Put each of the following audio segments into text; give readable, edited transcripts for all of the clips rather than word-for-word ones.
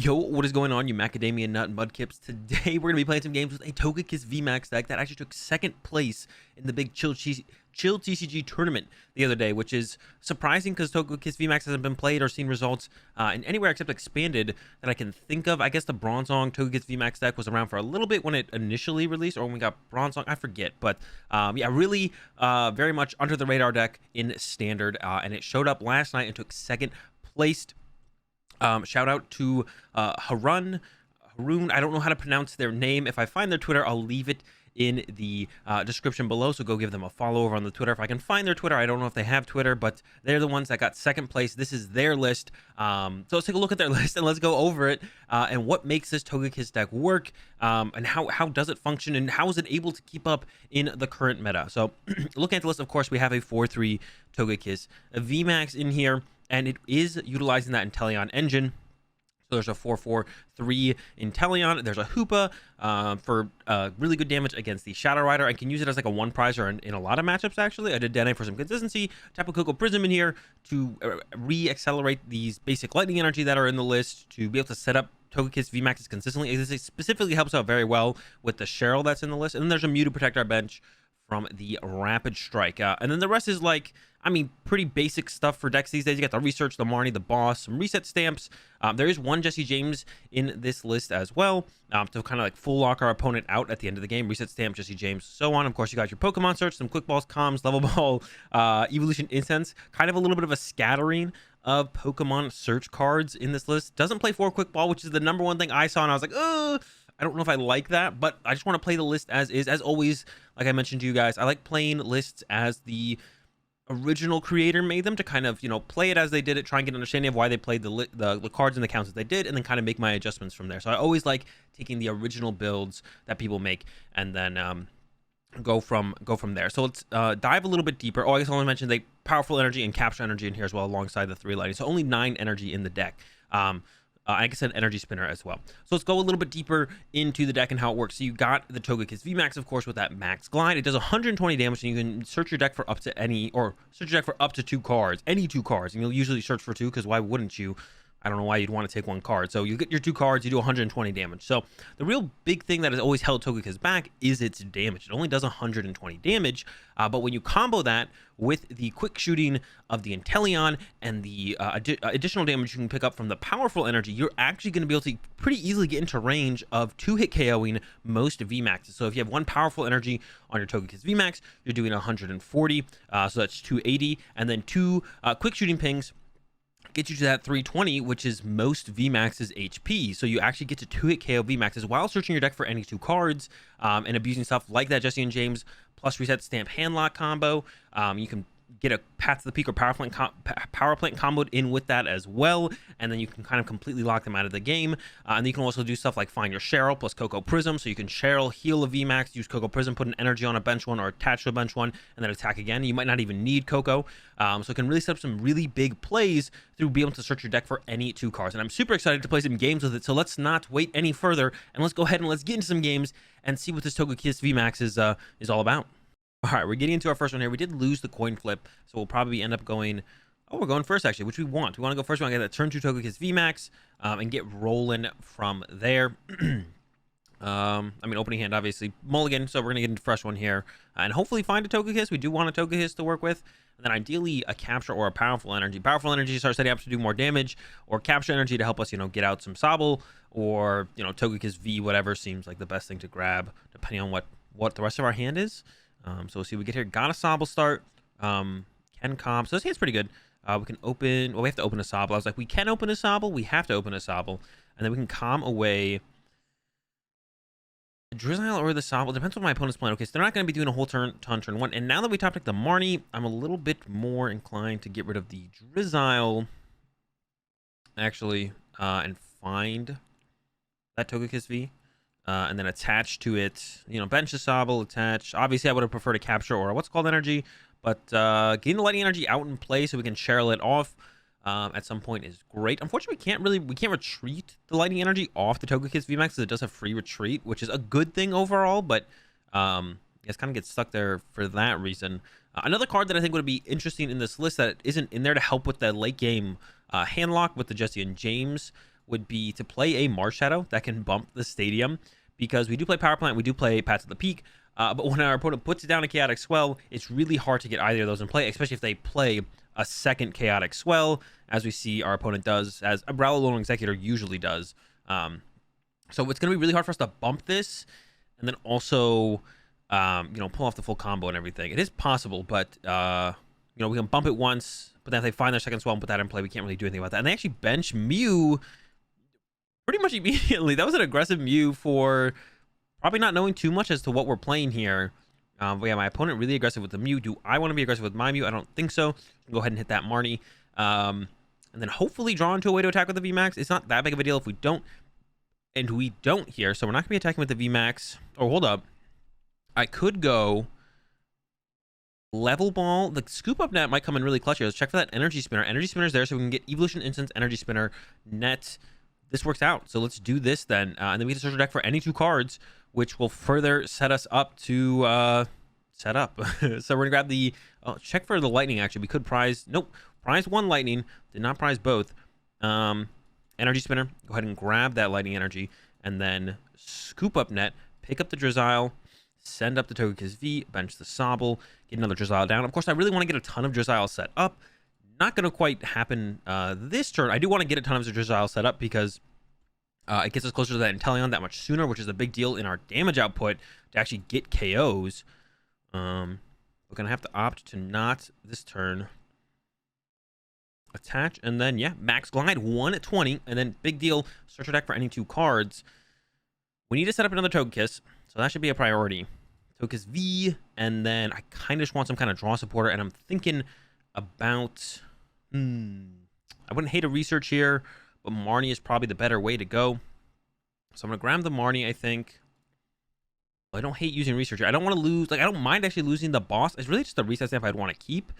Yo, what is going on, you macadamia nut and mudkips? Today we're gonna be playing some games with a Togekiss VMAX deck that actually took second place in the big Chill TCG tournament the other day, which is surprising because Togekiss VMAX hasn't been played or seen results in anywhere except expanded that I can think of. I guess the Bronzong Togekiss VMAX deck was around for a little bit when it initially released, or when we got Bronzong, I forget. But yeah, really very much under the radar deck in standard, and it showed up last night and took second place. Shout out to Haroon. I don't know how to pronounce their name. If I find their Twitter, I'll leave it in the description below, so go give them a follow over on the Twitter if I can find their Twitter. I don't know if they have Twitter, but they're the ones that got second place. This is their list, so let's take a look at their list and let's go over it, and what makes this Togekiss deck work, and how does it function, and how is it able to keep up in the current meta. So looking at the list, of course, we have a 4-3 Togekiss VMAX in here, and it is utilizing that Inteleon engine. So there's a 4-4-3 Inteleon. There's a Hoopa for really good damage against the Shadow Rider. I can use it as like a one prizer in a lot of matchups, actually. I did Dene for some consistency. Tapu Koko Prism in here to re-accelerate these basic lightning energy that are in the list, to be able to set up Togekiss VMAXs consistently. This specifically helps out very well with the Cheryl that's in the list. And then there's a Mew to protect our bench from the Rapid Strike. And then the rest is like, I mean, pretty basic stuff for decks these days. You got the Research, the Marnie, the Boss, some reset stamps. There is one Jesse James in this list as well, to kind of like full lock our opponent out at the end of the game. Reset stamp, Jesse James, so on. Of course, you got your Pokemon Search, some Quick Balls, Comms, Level Ball, Evolution Incense. Kind of a little bit of a scattering of Pokemon Search cards in this list. Doesn't play for Quick Ball, which is the number one thing I saw, and I was like, I don't know if I like that, but I just want to play the list as is. As always, like I mentioned to you guys, I like playing lists as the original creator made them, to kind of, you know, play it as they did it, try and get an understanding of why they played the cards and the counts that they did, and then kind of make my adjustments from there. So I always like taking the original builds that people make and then go from there. So let's dive a little bit deeper. Oh, I guess I want to mention the powerful energy and capture energy in here as well, alongside the 3 lighting. So only 9 energy in the deck. I guess an energy spinner as well. So let's go a little bit deeper into the deck and how it works. So you got the Togekiss VMAX, of course, with that max glide. It does 120 damage, and you can search your deck for up to search your deck for up to 2 cards, any 2 cards, and you'll usually search for 2, because why wouldn't you? I don't know why you'd want to take 1 card. So you get your 2 cards, you do 120 damage. So the real big thing that has always held Togekiss back is its damage. It only does 120 damage, but when you combo that with the quick shooting of the Inteleon and the additional damage you can pick up from the powerful energy, you're actually going to be able to pretty easily get into range of 2-hit KOing most VMAXs. So if you have 1 powerful energy on your Togekiss VMAX, you're doing 140, so that's 280, and then 2 quick shooting pings get you to that 320, which is most VMAX's HP. So you actually get to 2-hit KO VMAXs while searching your deck for any 2 cards, and abusing stuff like that Jesse and James plus reset stamp handlock combo. You can get a Path to the Peak or Power Plant comboed in with that as well, and then you can kind of completely lock them out of the game. And then you can also do stuff like find your Cheryl plus Koko Prism, so you can Cheryl, heal a VMAX, use Koko Prism, put an energy on a bench one or attach to a bench one, and then attack again. You might not even need Koko, so it can really set up some really big plays through being able to search your deck for any 2 cards. And I'm super excited to play some games with it, so let's not wait any further, and let's go ahead and let's get into some games and see what this Togekiss VMAX is all about. All right, we're getting into our first one here. We did lose the coin flip, so we'll probably end up going... Oh, we're going first, actually, which we want. We want to go first. We want to get that turn 2 Togekiss VMAX, and get rolling from there. I mean, opening hand, obviously. Mulligan, so we're going to get into fresh one here. And hopefully find a Togekiss. We do want a Togekiss to work with. And then ideally, a capture or a powerful energy. Powerful energy starts setting up to do more damage, or capture energy to help us, you know, get out some Sobble, or, you know, Togekiss V, whatever seems like the best thing to grab, depending on what the rest of our hand is. So we'll see what we get here. Got a Sobble start. Can comp. So this hand's pretty good. We can open... Well, we have to open a Sobble. I was like, we can open a Sobble. We have to open a Sobble. And then we can calm away the Drizzile or the Sobble. Depends on what my opponent's playing. Okay, so they're not going to be doing a whole turn 1. And now that we top deck the Marnie, I'm a little bit more inclined to get rid of the Drizzile, actually, and find that Togekiss V. And then attach to it, you know, bench the Sobble, attach. Obviously, I would have preferred a capture or a what's called energy, but getting the lightning energy out in play so we can Cheryl it off at some point is great. Unfortunately, we can't retreat the lightning energy off the Togekiss VMAX, because it does have free retreat, which is a good thing overall, but it's kind of gets stuck there for that reason. Another card that I think would be interesting in this list that isn't in there to help with the late game hand lock with the Jesse and James would be to play a Mars Shadow that can bump the stadium, because we do play Power Plant, we do play Path to the Peak, but when our opponent puts down a Chaotic Swell, it's really hard to get either of those in play, especially if they play a second Chaotic Swell, as we see our opponent does, as a Rillaboom Executor usually does. So it's going to be really hard for us to bump this, and then also, you know, pull off the full combo and everything. It is possible, but, you know, we can bump it once, but then if they find their second swell and put that in play, we can't really do anything about that. And they actually bench Mew pretty much immediately. That was an aggressive Mew for probably not knowing too much as to what we're playing here. But yeah, my opponent really aggressive with the Mew. Do I want to be aggressive with my Mew? I don't think so. Go ahead and hit that Marnie. And then hopefully draw into a way to attack with the VMAX. It's not that big of a deal if we don't. And we don't here. So we're not going to be attacking with the VMAX. Oh, hold up. I could go Level Ball. The Scoop Up Net might come in really clutch here. Let's check for that Energy Spinner. Energy Spinner's there, so we can get Evolution Instance, Energy Spinner, Net. This works out. So let's do this then. And then we can search our deck for any 2 cards, which will further set us up to set up. So we're going to grab the... check for the Lightning, actually. We could prize... Nope. Prize 1 Lightning. Did not prize both. Energy Spinner. Go ahead and grab that Lightning Energy. And then Scoop Up Net. Pick up the Drizzile. Send up the Togekiss V. Bench the Sobble. Get another Drizzile down. Of course, I really want to get a ton of Drizzile set up. Not going to quite happen this turn. I do want to get a ton of Drizzile set up because it gets us closer to that Inteleon that much sooner, which is a big deal in our damage output to actually get KOs. We're going to have to opt to not this turn attach, and then yeah, Max Glide 120, and then big deal, search your deck for any 2 cards. We need to set up another Togekiss, so that should be a priority. Togekiss V, and then I kind of just want some kind of draw supporter, and I'm thinking about I wouldn't hate a research here, but Marnie is probably the better way to go. So I'm gonna grab the Marnie, I think. I don't hate using research here. I don't want to lose, like, I don't mind actually losing the boss. It's really just a reset stamp I'd want to keep.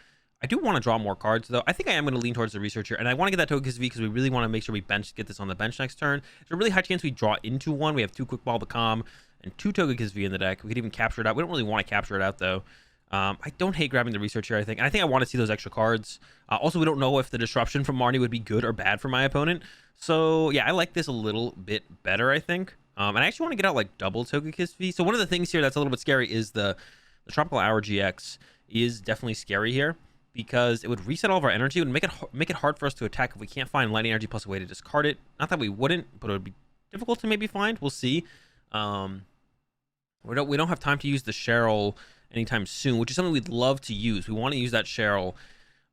I do want to draw more cards, though. I think I am going to lean towards the researcher, and I want to get that Togekiss V because we really want to make sure we get this on the bench next turn. There's a really high chance we draw into one. We have 2 Quick Ball Become and 2 Togekiss V in the deck. We could even capture it out. We don't really want to capture it out, though. I don't hate grabbing the researcher, I think. And I think I want to see those extra cards. Also, we don't know if the disruption from Marnie would be good or bad for my opponent. So, yeah, I like this a little bit better, I think. And I actually want to get out, like, double Togekiss V. So one of the things here that's a little bit scary is the Tropical Hour GX is definitely scary here, because it would reset all of our energy. It would make it hard for us to attack if we can't find Lightning Energy plus a way to discard it. Not that we wouldn't, but it would be difficult to maybe find. We'll see. We don't have time to use the Cheryl anytime soon, which is something we'd love to use. We want to use that Cheryl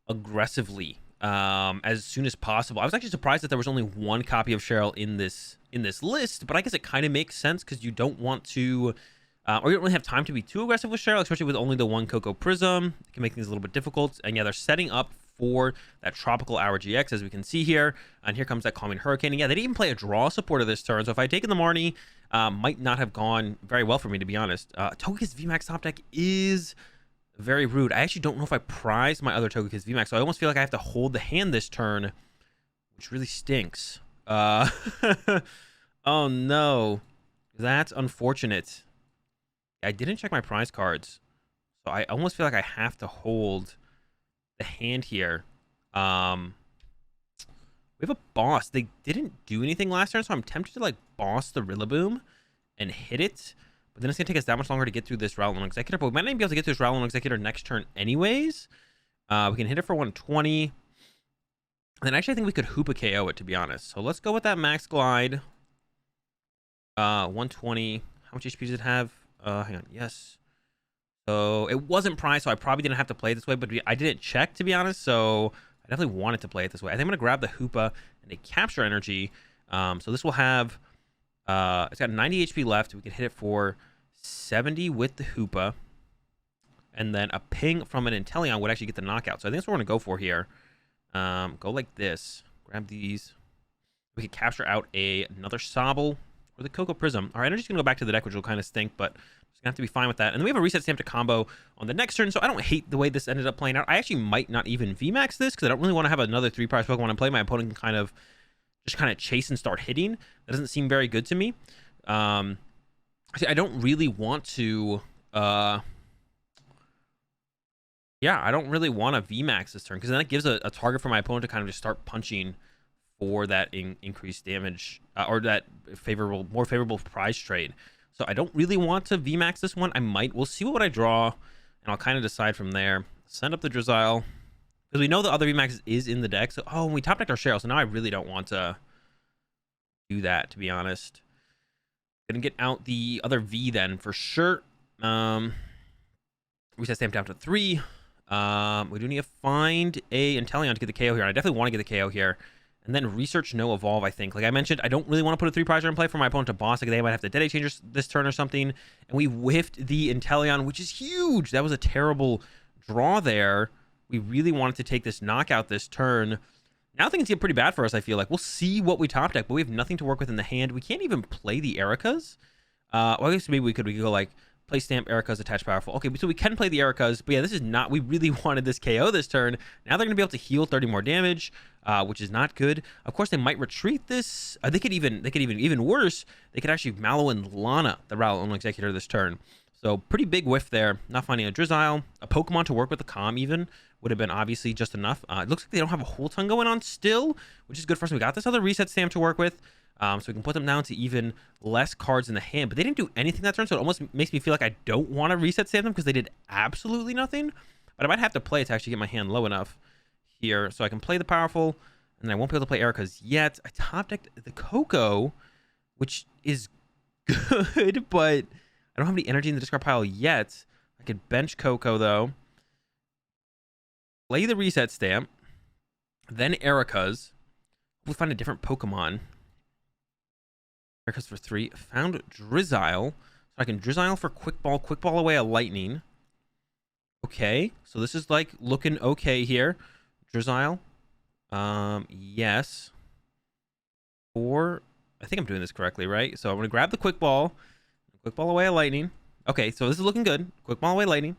aggressively as soon as possible. I was actually surprised that there was only 1 copy of Cheryl in this list, but I guess it kind of makes sense because you don't want to... or you don't really have time to be too aggressive with Cheryl, especially with only the 1 Cocoa Prism. It can make things a little bit difficult. And yeah, they're setting up for that Tropical Hour GX, as we can see here. And here comes that Calming Hurricane. And yeah, they didn't even play a draw supporter this turn. So if I had taken the Marnie, might not have gone very well for me, to be honest. Togekiss VMAX top deck is very rude. I actually don't know if I prized my other Togekiss VMAX, so I almost feel like I have to hold the hand this turn, which really stinks. Oh no. That's unfortunate. I didn't check my prize cards, so I almost feel like I have to hold the hand here. We have a boss. They didn't do anything last turn, so I'm tempted to like boss the Rillaboom and hit it, but then it's gonna take us that much longer to get through this Rillaboom Executor. But we might not even be able to get through this Rillaboom Executor next turn anyways. We can hit it for 120, and then actually I think we could Hoopa KO it, to be honest. So let's go with that Max Glide. 120. How much HP does it have? Hang on. Yes. So it wasn't priced, so I probably didn't have to play it this way, but I didn't check, to be honest. So I definitely wanted to play it this way. I think I'm going to grab the Hoopa and a Capture Energy. So this will have, it's got 90 HP left. We can hit it for 70 with the Hoopa. And then a ping from an Inteleon would actually get the knockout. So I think that's what we're going to go for here. Go like this. Grab these. We could capture out another Sobble or the Cocoa Prism. Our energy's going to go back to the deck, which will kind of stink, but it's going to have to be fine with that. And then we have a reset stamp to combo on the next turn, so I don't hate the way this ended up playing out. I actually might not even VMAX this, because I don't really want to have another 3-prize Pokemon in play. My opponent can just kind of chase and start hitting. That doesn't seem very good to me. I don't really want to... yeah, I don't really want to VMAX this turn, because then it gives a target for my opponent to kind of just start punching for that increased damage or that more favorable prize trade. So I don't really want to VMAX this one. I might. We'll see what I draw, and I'll kind of decide from there. Send up the Drizzile, because we know the other VMAX is in the deck. So, oh, and we top decked our Cheryl, so now I really don't want to do that, to be honest. Gonna get out the other V then, for sure. Reset stamp down to 3. We do need to find a Inteleon to get the KO here. I definitely want to get the KO here. And then research no evolve, I think. Like I mentioned, I don't really want to put a 3 prize in play for my opponent to boss. Like they might have to Dead Change this turn or something. And we whiffed the Inteleon, which is huge. That was a terrible draw there. We really wanted to take this knockout this turn. Now things get pretty bad for us, I feel like. We'll see what we top deck, but we have nothing to work with in the hand. We can't even play the Ericas. Well, I guess maybe we could go like play stamp Ericas, attach powerful. Okay, so we can play the Ericas, but yeah, this is not, we really wanted this KO this turn. Now they're gonna be able to heal 30 more damage, which is not good. Of course, they might retreat this. They could even worse. They could actually Mallow and Lana, the Rillaboom Executor, this turn. So pretty big whiff there. Not finding a Drizzile, a Pokemon to work with the Calm even would have been obviously just enough. It looks like they don't have a whole ton going on still, which is good for us. We got this other reset stamp to work with. So we can put them down to even less cards in the hand. But they didn't do anything that turn, so it almost makes me feel like I don't want to reset stamp them because they did absolutely nothing. But I might have to play it to actually get my hand low enough here. So I can play the powerful, and I won't be able to play Ericas yet. I top decked the Coco, which is good, but I don't have any energy in the discard pile yet. I could bench Coco, though. Play the reset stamp. Then Ericas. We'll find a different Pokemon. Ericas for 3. Found Drizzile. So I can Drizzile for Quick Ball away a Lightning. Okay. So this is like looking okay here. Drizzile. Yes. I think I'm doing this correctly, right? So I'm going to grab the Quick Ball away a Lightning. Okay, so this is looking good. Quick Ball away Lightning.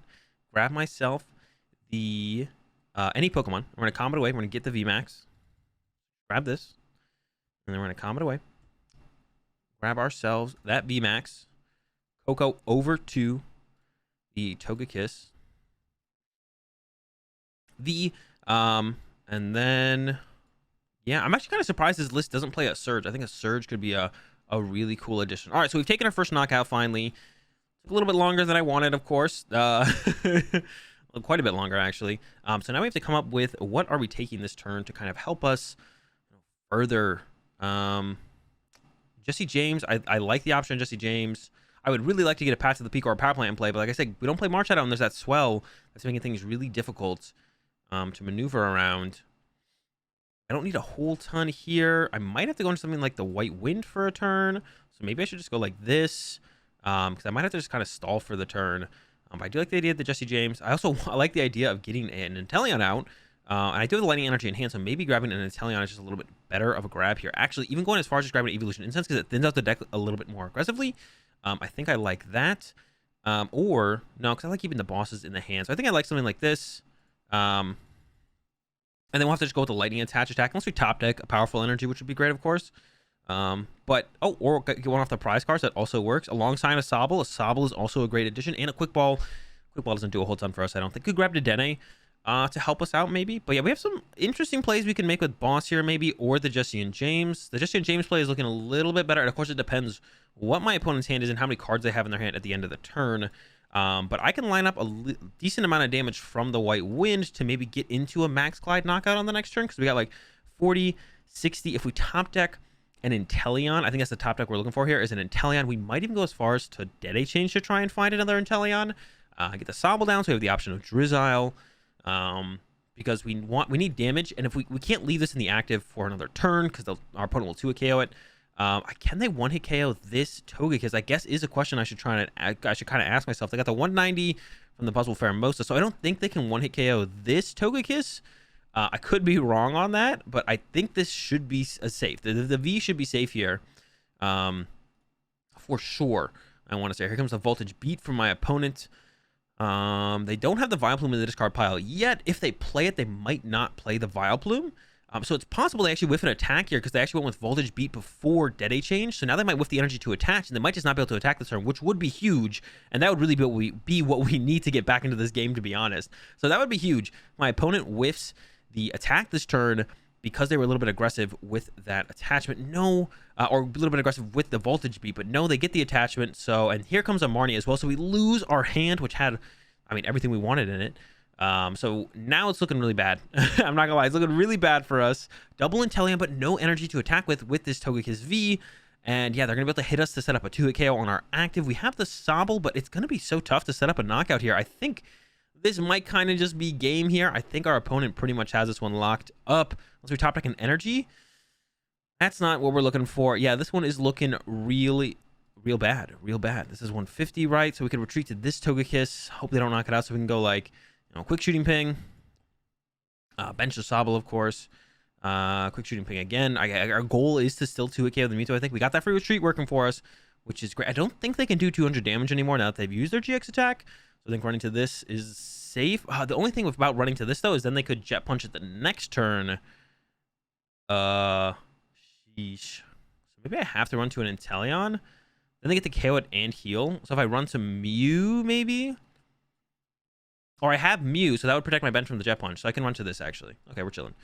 Grab myself the any Pokemon. We're going to combo it away. We're going to get the VMAX. Grab this. And then we're going to combo it away. Grab ourselves that VMAX. Coco over to the Togekiss. And then, yeah, I'm actually kind of surprised this list doesn't play a Surge. I think a Surge could be a really cool addition. All right, so we've taken our first knockout finally. Took a little bit longer than I wanted, of course. Quite a bit longer, actually. So now we have to come up with what are we taking this turn to kind of help us further. Jesse James, I like the option of Jesse James. I would really like to get a Path to the Peak or a Power Plant in play, but like I said, we don't play March Shadow, and there's that Swell that's making things really difficult to maneuver around. I don't need a whole ton here. I might have to go into something like the White Wind for a turn, so maybe I should just go like this, because I might have to just kind of stall for the turn. But I do like the idea of the Jesse James. I also like the idea of getting an Inteleon out. And I do have the Lightning Energy in hand, so maybe grabbing an Inteleon is just a little bit better of a grab here. Actually, even going as far as just grabbing an Evolution Incense, because it thins out the deck a little bit more aggressively. I think I like that. Or, no, because I like keeping the bosses in the hand. So I think I like something like this. And then we'll have to just go with the Lightning attack, unless we top deck a Powerful Energy, which would be great, of course. Or get one off the prize cards, that also works. Alongside a Sobble. A Sobble is also a great addition. And a Quick Ball. Quick Ball doesn't do a whole ton for us, I don't think. Could grab Dedenne to help us out, maybe. But yeah, we have some interesting plays we can make with Boss here, maybe, or the Jesse and James. The Jesse and James play is looking a little bit better. And of course, it depends what my opponent's hand is and how many cards they have in their hand at the end of the turn. But I can line up a decent amount of damage from the White Wind to maybe get into a Max Glide knockout on the next turn, because we got like 40, 60. If we top deck an Inteleon, I think that's the top deck we're looking for here, is an Inteleon. We might even go as far as to Dead Change to try and find another Inteleon. Get the Sobble down, so we have the option of Drizzile. Because we need damage, and if we can't leave this in the active for another turn, because our opponent will 2-hit KO it. Can they 1-hit KO this Togekiss? I guess is a question I should kind of ask myself. They got the 190 from the Buzzwole Pheromosa, so I don't think they can 1-hit KO this Togekiss. I could be wrong on that, but I think this should be safe. The V should be safe here, for sure. I want to say, here comes the Voltage Beat from my opponent. They don't have the Vileplume in the discard pile yet. If they play it, they might not play the Vileplume. So it's possible they actually whiff an attack here, because they actually went with Voltage Beat before Dead Change. So now they might whiff the energy to attach, and they might just not be able to attack this turn, which would be huge. And that would really be what we need to get back into this game, to be honest. So that would be huge. My opponent whiffs the attack this turn, because they were a little bit aggressive with that attachment. No, or a little bit aggressive with the voltage beat, but no, they get the attachment. So, and here comes a Marnie as well. So we lose our hand, which had, I mean, everything we wanted in it. So now it's looking really bad. I'm not gonna lie, it's looking really bad for us. Double Inteleon, but no energy to attack with this Togekiss V. And yeah, they're gonna be able to hit us to set up a 2-hit KO on our active. We have the Sobble, but it's gonna be so tough to set up a knockout here. I think this might kind of just be game here. I think our opponent pretty much has this one locked up. Unless we top deck an energy. That's not what we're looking for. Yeah, this one is looking real bad. This is 150, right? So we could retreat to this Togekiss. Hope they don't knock it out so we can go like, quick shooting ping. Bench the Sobble, of course. Quick shooting ping again. Our goal is to still 2-hit KO the Mewtwo. I think we got that free retreat working for us, which is great. I don't think they can do 200 damage anymore now that they've used their GX attack. So I think running to this is safe. The only thing about running to this, though, is then they could Jet Punch it the next turn. Sheesh. So maybe I have to run to an Inteleon. Then they get to KO it and heal. So if I run to Mew, maybe? Or I have Mew, so that would protect my bench from the Jet Punch. So I can run to this, actually. Okay, we're chilling.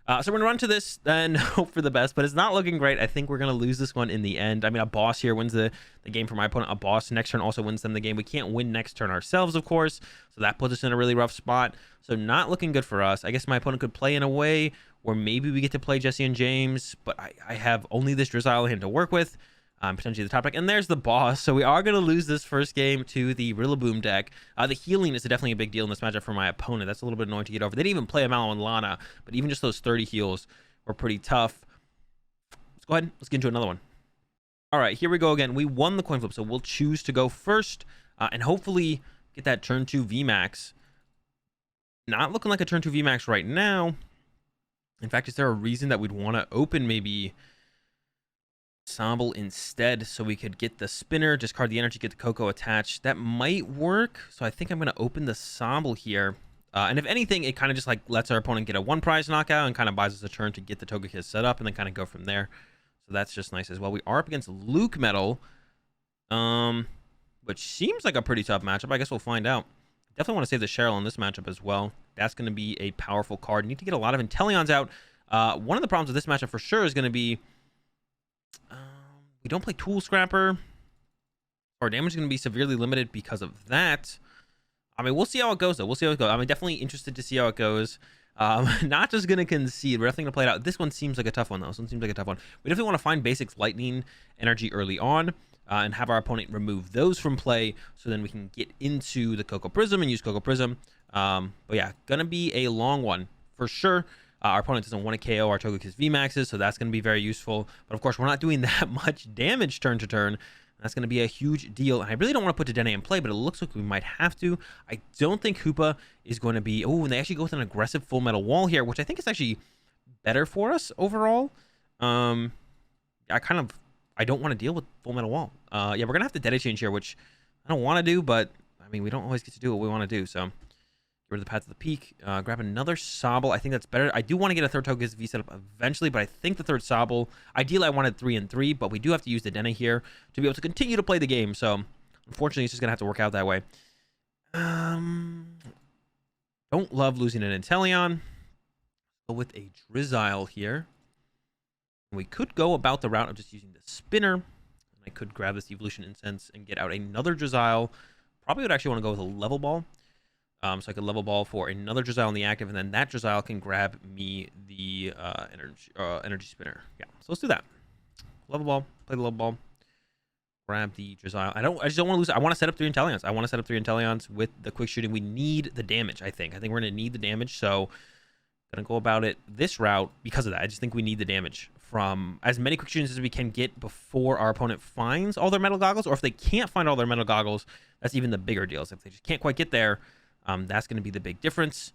So we're going to run to this and hope for the best, but it's not looking great. I think we're going to lose this one in the end. I mean, a boss here wins the game for my opponent. A boss next turn also wins them the game. We can't win next turn ourselves, of course, so that puts us in a really rough spot. So not looking good for us. I guess my opponent could play in a way where maybe we get to play Jesse and James, but I have only this Drizzile hand to work with. Potentially the top deck, and there's the boss. So we are going to lose this first game to the Rillaboom deck. The healing is definitely a big deal in this matchup for my opponent. That's a little bit annoying to get over. They didn't even play a Mallow and Lana, but even just those 30 heals were pretty tough. Let's go ahead. Let's get into another one. All right, here we go again. We won the coin flip, so we'll choose to go first and hopefully get that turn 2 VMAX. Not looking like a turn 2 VMAX right now. In fact, is there a reason that we'd want to open maybe Sobble instead so we could get the spinner, discard the energy, get the Coco attached? That might work. So I think I'm going to open the Sobble here. And if anything, it kind of just like lets our opponent get a 1-prize knockout and kind of buys us a turn to get the Togekiss set up and then kind of go from there. So that's just nice as well. We are up against LucMetal, which seems like a pretty tough matchup. I guess we'll find out. Definitely want to save the Cheryl in this matchup as well. That's going to be a powerful card. Need to get a lot of Inteleons out. One of the problems with this matchup for sure is going to be we don't play Tool Scrapper. Our damage is going to be severely limited because of that. I mean, we'll see how it goes, though. We'll see how it goes. I'm definitely interested to see how it goes. Not just going to concede. We're definitely going to play it out. This one seems like a tough one, though. This one seems like a tough one. We definitely want to find basics lightning energy early on and have our opponent remove those from play so then we can get into the Coco Prism and use Coco Prism. But yeah, going to be a long one for sure. Our opponent doesn't want to KO our Togekiss VMAXs, so that's going to be very useful. But of course, we're not doing that much damage turn to turn. That's going to be a huge deal. And I really don't want to put Dedenne in play, but it looks like we might have to. I don't think Hoopa is going to be... Oh, and they actually go with an aggressive Full Metal Wall here, which I think is actually better for us overall. I don't want to deal with Full Metal Wall. Yeah, we're going to have to Dedenne change here, which I don't want to do, but I mean, we don't always get to do what we want to do, so... Get rid of the Path to the Peak. Grab another Sobble. I think that's better. I do want to get a third Togekiss V set up eventually, but I think the third Sobble... Ideally, I wanted 3 and 3, but we do have to use the Dedenne here to be able to continue to play the game. So, unfortunately, it's just going to have to work out that way. Don't love losing an Inteleon. Go with a Drizzile here. We could go about the route of just using the Spinner. I could grab this Evolution Incense and get out another Drizzile. Probably would actually want to go with a Level Ball. So I could Level Ball for another Drizzile in the active, and then that Drizzile can grab me the energy spinner. Yeah, so let's do that. Level Ball, play the Level Ball, grab the Drizzile. I just don't want to lose. I want to set up 3 Inteleons. I want to set up 3 Inteleons with the quick shooting. We need the damage, I think. I think we're going to need the damage, so going to go about it this route because of that. I just think we need the damage from as many quick shootings as we can get before our opponent finds all their metal goggles, or if they can't find all their metal goggles, that's even the bigger deal. So if they just can't quite get there, that's going to be the big difference.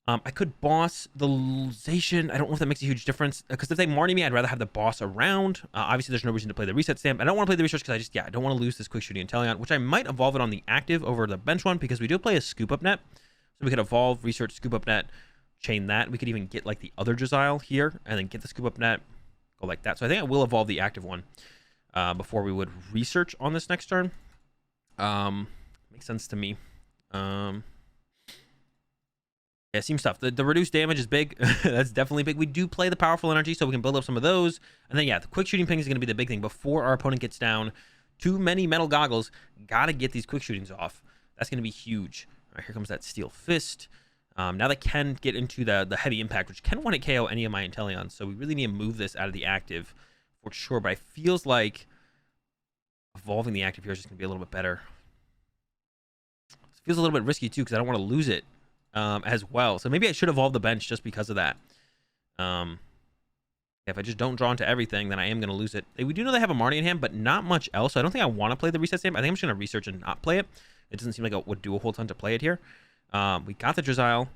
I could boss the Zacian. I don't know if that makes a huge difference because if they Marnie me, I'd rather have the boss around. Obviously, there's no reason to play the reset stamp. I don't want to play the research because I don't want to lose this quick shooting Inteleon, which I might evolve it on the active over the bench one because we do play a scoop up net. So we could evolve, research, scoop up net, chain that. We could even get like the other Drizzile here and then get the scoop up net, go like that. So I think I will evolve the active one before we would research on this next turn. Makes sense to me. Yeah, seems tough. The reduced damage is big. That's definitely big. We do play the powerful energy, so we can build up some of those. And then, yeah, the quick shooting ping is going to be the big thing. Before our opponent gets down too many metal goggles, got to get these quick shootings off. That's going to be huge. All right, here comes that steel fist. Now they can get into the heavy impact, which can want to KO any of my Inteleons. So we really need to move this out of the active for sure. But it feels like evolving the active here is just going to be a little bit better. It feels a little bit risky, too, because I don't want to lose it. As well, so maybe I should evolve the bench just because of that. If I just don't draw into everything, then I am going to lose it. We do know they have a Marnie in hand, but not much else. So I don't think I want to play the reset stamp. I think I'm just going to research and not play it. It doesn't seem like it would do a whole ton to play it here. We got the Drizzile,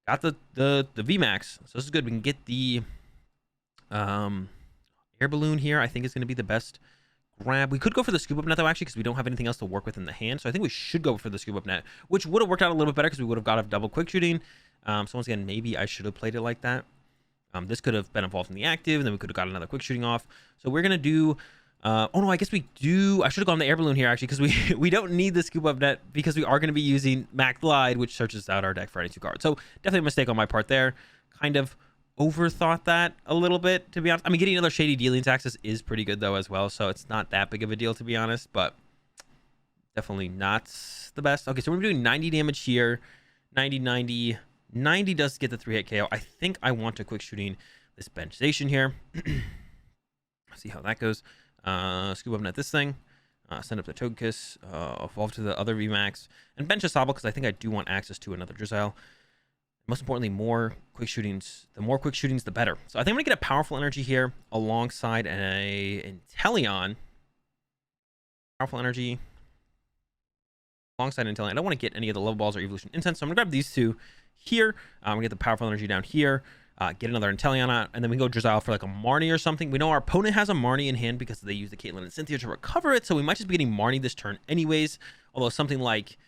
got the VMAX, so this is good. We can get the air balloon here. I think is going to be the best grab. We could go for the scoop up net though, actually, because we don't have anything else to work with in the hand. So I think we should go for the scoop up net, which would have worked out a little bit better because we would have got a double quick shooting. So once again, maybe I should have played it like that. This could have been involved in the active, and then we could have got another quick shooting off. So we're gonna do. Oh no, I guess we do. I should have gone the air balloon here actually, because we don't need the scoop up net because we are going to be using Mac Glide, which searches out our deck for any 2 cards. So definitely a mistake on my part there. Kind of overthought that a little bit, to be honest. I mean, getting another Shady Dealings access is pretty good though as well, so it's not that big of a deal, to be honest, but definitely not the best. Okay, so we're doing 90 damage here. 90 does get the 3-hit KO. I think I want to quick shooting this bench station here. See how that goes. Scoop up net this thing. Send up the Togekiss. Evolve to the other VMAX. And bench a Sobble, because I think I do want access to another Drizzile. Most importantly, more quick shootings. The more quick shootings, the better. So I think I'm going to get a powerful energy here alongside a Inteleon. Powerful energy alongside Inteleon. I don't want to get any of the level balls or evolution incense, so I'm going to grab these 2 here. I'm going to get the powerful energy down here. Get another Inteleon out, and then we go Drizzile for like a Marnie or something. We know our opponent has a Marnie in hand because they use the Caitlyn and Cynthia to recover it, so we might just be getting Marnie this turn anyways. Although something like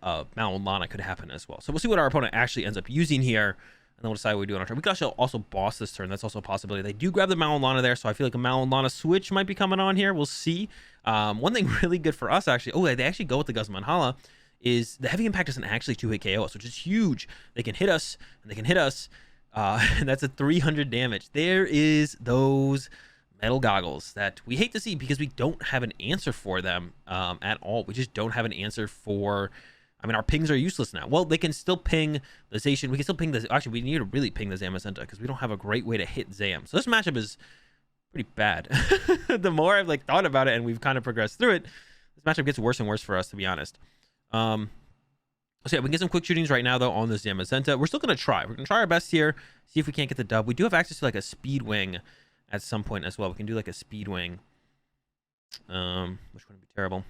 Mal and Lana could happen as well. So we'll see what our opponent actually ends up using here, and then we'll decide what we do on our turn. We could also boss this turn. That's also a possibility. They do grab the Mal and Lana there, so I feel like a Mal and Lana switch might be coming on here. We'll see. One thing really good for us, actually, they actually go with the Guzman Hala, is the heavy impact doesn't actually 2-hit KO us, which is huge. They can hit us, and they can hit us, and that's a 300 damage. There is those metal goggles that we hate to see because we don't have an answer for them at all. We just don't have an answer for. I mean, our pings are useless now. Well, they can still ping the Zacian. We can still ping the. Actually, we need to really ping the Zamazenta because we don't have a great way to hit Zam. So this matchup is pretty bad. The more I've thought about it and we've kind of progressed through it, this matchup gets worse and worse for us, to be honest. So yeah, we can get some quick shootings right now though on this Zamazenta. We're still gonna try. We're gonna try our best here. See if we can't get the dub. We do have access to a speed wing at some point as well. We can do a speed wing, which wouldn't be terrible.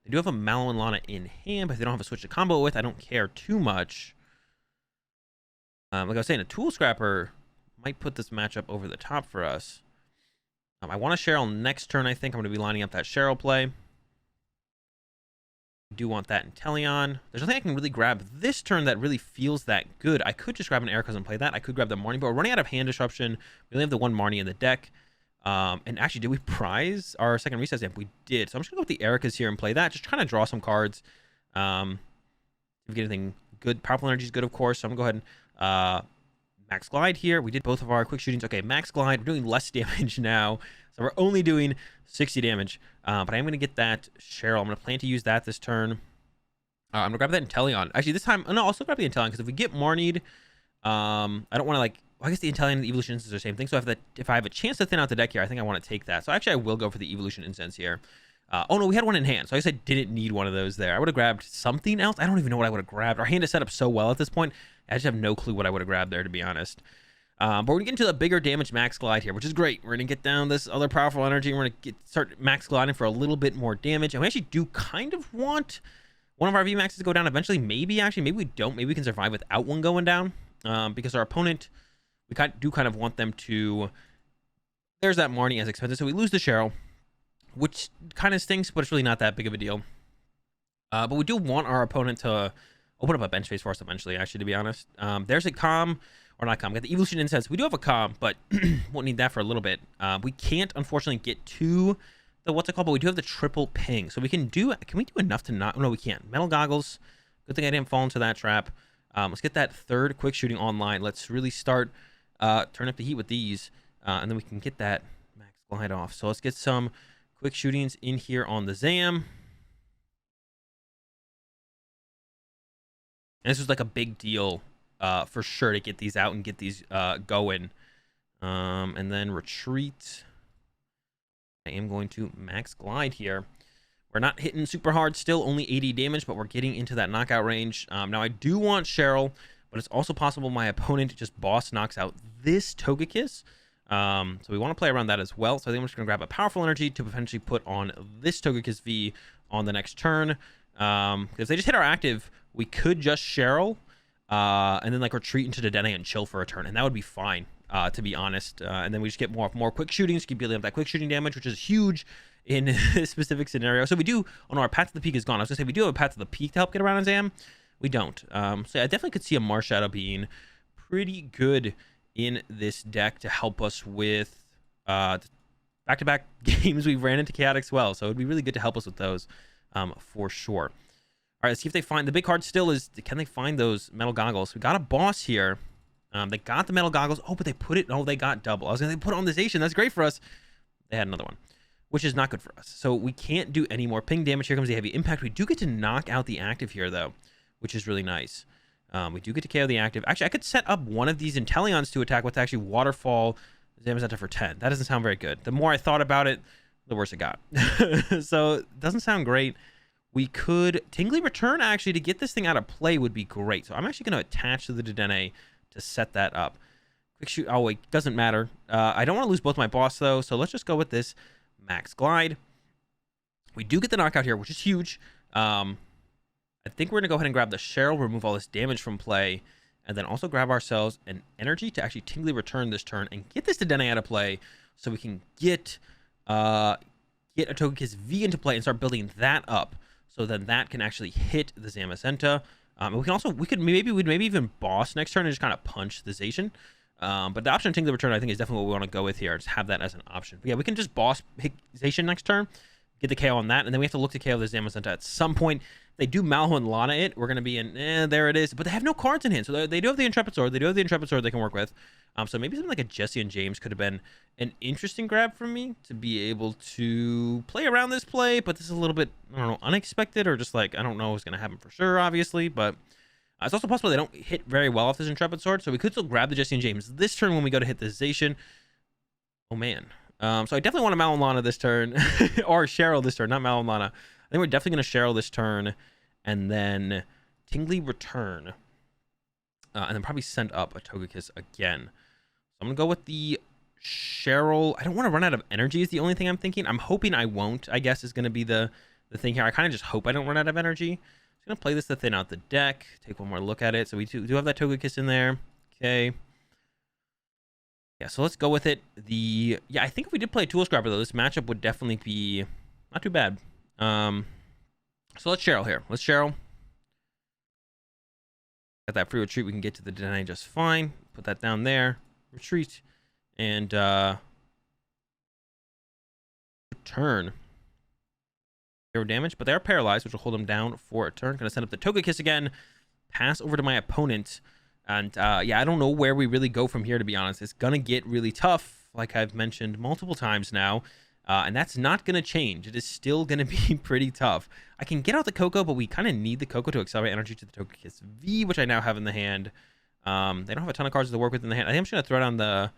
They do have a Mallow and Lana in hand, but if they don't have a switch to combo with, I don't care too much. Like I was saying, a Tool Scrapper might put this matchup over the top for us. I want a Cheryl next turn. I think I'm going to be lining up that Cheryl play. I do want that Inteleon. There's nothing I can really grab this turn that really feels that good. I could just grab an Ericas and play that. I could grab the Marnie, but we're running out of hand disruption. We only have the 1 Marnie in the deck. And actually, did we prize our second reset stamp? We did. So I'm just going to go with the Ericas here and play that. Just trying to draw some cards. If we get anything good. Powerful Energy is good, of course. So I'm going to go ahead and Max Glide here. We did both of our quick shootings. Okay, Max Glide. We're doing less damage now. So we're only doing 60 damage. But I am going to get that Cheryl. I'm going to plan to use that this turn. I'm going to grab that Inteleon. Actually, this time, no, I'll still grab the Inteleon because if we get Marnied, I don't want to well, I guess the Inteleon and the Evolution Incense are the same thing. So if I have a chance to thin out the deck here, I think I want to take that. So actually, I will go for the Evolution Incense here. Oh no, we had one in hand. So I guess I didn't need one of those there. I would have grabbed something else. I don't even know what I would have grabbed. Our hand is set up so well at this point. I just have no clue what I would have grabbed there, to be honest. But we're going to get into the bigger damage Max Glide here, which is great. We're going to get down this other powerful energy. And we're going to start Max Gliding for a little bit more damage. And we actually do kind of want one of our VMAXs to go down eventually. Maybe we don't. Maybe we can survive without one going down. Because our opponent, we do kind of want them to. There's that Marnie as expensive. So we lose the Cheryl, which kind of stinks, but it's really not that big of a deal. But we do want our opponent to open up a bench phase for us eventually, actually, to be honest. There's a calm, or not calm. We got the Evolution Incense. We do have a calm, but won't need that for a little bit. We can't, unfortunately, get to the what's it called, but we do have the triple ping. So we can we do enough to not, no, we can't. Metal Goggles. Good thing I didn't fall into that trap. Let's get that third quick shooting online. Let's really start turn up the heat with these, and then we can get that max glide off. So let's get some quick shootings in here on the Zam. And this was like a big deal for sure to get these out and get these going. And then retreat. I am going to max glide here. We're not hitting super hard still, only 80 damage, but we're getting into that knockout range. Now I do want Cheryl, but it's also possible my opponent just boss knocks out this Togekiss. So we want to play around that as well. So I think I'm just going to grab a powerful energy to potentially put on this Togekiss V on the next turn. Because if they just hit our active, we could just Cheryl, and then like retreat into the Dedenne and chill for a turn, and that would be fine, to be honest. And then we just get more quick shootings, keep building up that quick shooting damage, which is huge in this specific scenario. So we do, oh no, our Path to the Peak is gone. I was gonna say we do have a Path to the Peak to help get around on Zam. We don't. So yeah, I definitely could see a Marsh Shadow being pretty good in this deck to help us with back-to-back games we've ran into Chaotic Swell. So it'd be really good to help us with those, for sure. All right, let's see if they find, the big card still is, can they find those metal goggles? We got a boss here. They got the metal goggles. Oh, but they put it, oh, they got double. I was going to put it on this Asian. That's great for us. They had another one, which is not good for us. So we can't do any more ping damage. Here comes the heavy impact. We do get to knock out the active here, though, which is really nice. We do get to KO the active. Actually, I could set up one of these Inteleons to attack with actually Waterfall Zamazenta for 10. That doesn't sound very good. The more I thought about it, the worse it got. So it doesn't sound great. We could Tingly Return, actually, to get this thing out of play would be great. So I'm actually going to attach to the Dedenne to set that up. Quick shoot. Oh, wait. Doesn't matter. I don't want to lose both my boss, though. So let's just go with this max glide. We do get the knockout here, which is huge. I think we're going to go ahead and grab the Cheryl, remove all this damage from play, and then also grab ourselves an energy to actually Tingly Return this turn and get this Dedenne out of play so we can get a Togekiss V into play and start building that up. So then that can actually hit the Zamazenta. And we could maybe even boss next turn and just kind of punch the Zacian. But the option of Tingly Return, I think, is definitely what we want to go with here. Just have that as an option. But yeah, we can just boss hit Zacian next turn, get the KO on that, and then we have to look to KO the Zamazenta at some point. They do Malho and Lana it. We're going to be in, there it is. But they have no cards in hand. So they do have the Intrepid Sword. They do have the Intrepid Sword they can work with. So maybe something like a Jesse and James could have been an interesting grab for me to be able to play around this play. But this is a little bit, I don't know, unexpected, or just like, I don't know what's going to happen for sure, obviously. But it's also possible they don't hit very well off this Intrepid Sword. So we could still grab the Jesse and James this turn when we go to hit the Zacian. Oh, man. So I definitely want to Malho and Lana this turn. Or Cheryl this turn, not Malho and Lana. I think we're definitely going to Cheryl this turn. And then Tingly Return. And then probably send up a Togekiss again. So I'm going to go with the Cheryl. I don't want to run out of energy is the only thing I'm thinking. I'm hoping I won't, I guess, is going to be the thing here. I kind of just hope I don't run out of energy. I'm going to play this to thin out the deck. Take one more look at it. So we do have that Togekiss in there. Okay. Yeah, so let's go with it. Yeah, I think if we did play a Tool Scrapper, though, this matchup would definitely be not too bad. So let's Cheryl here. Let's Cheryl. Got that free retreat. We can get to the Dedenne just fine. Put that down there. Retreat. And return. 0 damage, but they are paralyzed, which will hold them down for a turn. Gonna send up the Togekiss again. Pass over to my opponent. And yeah, I don't know where we really go from here, to be honest. It's gonna get really tough, like I've mentioned multiple times now. And that's not going to change. It is still going to be pretty tough. I can get out the Coco, but we kind of need the Coco to accelerate energy to the Togekiss V, which I now have in the hand. They don't have a ton of cards to work with in the hand. I think I'm just going to throw down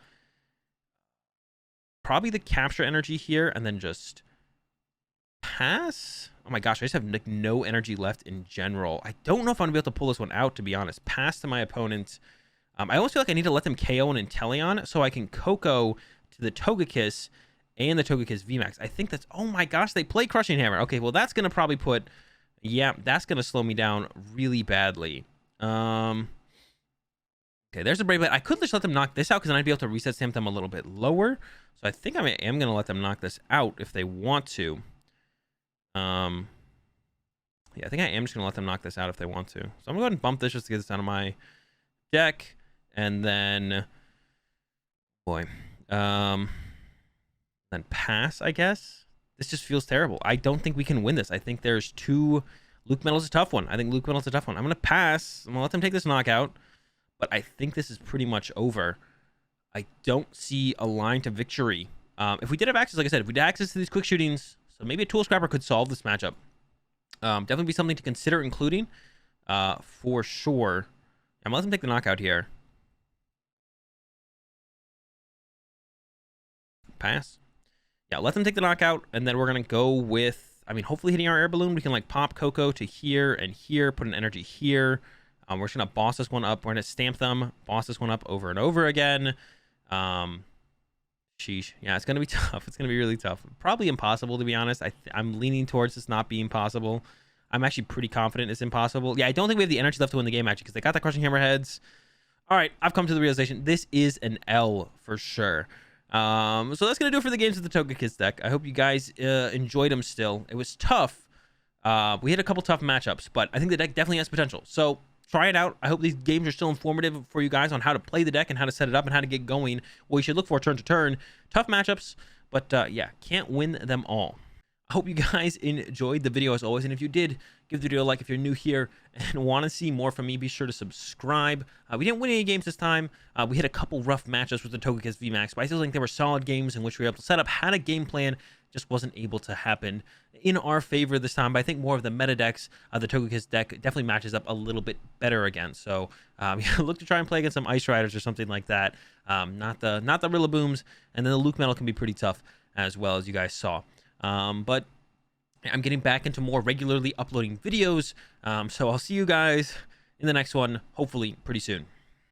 probably the capture energy here and then just pass. Oh my gosh, I just have like no energy left in general. I don't know if I'm going to be able to pull this one out, to be honest. Pass to my opponent. I almost feel like I need to let them KO an Inteleon so I can Coco to the Togekiss and the Togekiss VMAX. I think that's, oh my gosh, they play Crushing Hammer. Okay, well, that's going to probably put, yeah, that's going to slow me down really badly. Okay, there's a Brave Blade. I could just let them knock this out because then I'd be able to reset stamp them a little bit lower. So I think I am going to let them knock this out if they want to. Yeah, I think I am just going to let them knock this out if they want to. So I'm going to go ahead and bump this just to get this out of my deck. And then, boy, then pass, I guess. This just feels terrible. I don't think we can win this. I think there's too LucMetal's a tough one. I think LucMetal's a tough one. I'm going to pass. I'm going to let them take this knockout, but I think this is pretty much over. I don't see a line to victory. If we did have access, like I said, if we had access to these quick shootings, so maybe a Tool Scrapper could solve this matchup. Definitely be something to consider including, for sure. I'm going to let them take the knockout here. Pass. Yeah, let them take the knockout, and then we're going to go with, I mean, hopefully hitting our air balloon. We can, like, pop Coco to here and here, put an energy here. We're just going to boss this one up. We're going to stamp them, boss this one up over and over again. Sheesh. Yeah, it's going to be tough. It's going to be really tough. Probably impossible, to be honest. I'm leaning towards this not being possible. I'm actually pretty confident it's impossible. Yeah, I don't think we have the energy left to win the game, actually, because they got the Crushing Hammerheads. All right, I've come to the realization this is an L for sure. So that's going to do it for the games with the Togekiss deck. I hope you guys enjoyed them still. It was tough. We had a couple tough matchups, but I think the deck definitely has potential. So try it out. I hope these games are still informative for you guys on how to play the deck and how to set it up and how to get going. What you should look for turn to turn. Tough matchups, but yeah, can't win them all. I hope you guys enjoyed the video as always, and if you did, give the video a like. If you're new here and want to see more from me, be sure to subscribe. We didn't win any games this time. We had a couple rough matchups with the Togekiss VMAX, but I still think there were solid games in which we were able to set up, had a game plan, just wasn't able to happen in our favor this time. But I think more of the meta decks, the Togekiss deck definitely matches up a little bit better against. So yeah, look to try and play against some Ice Riders or something like that. Not the Rillabooms, and then the LucMetal can be pretty tough as well, as you guys saw. But I'm getting back into more regularly uploading videos. So I'll see you guys in the next one, hopefully pretty soon.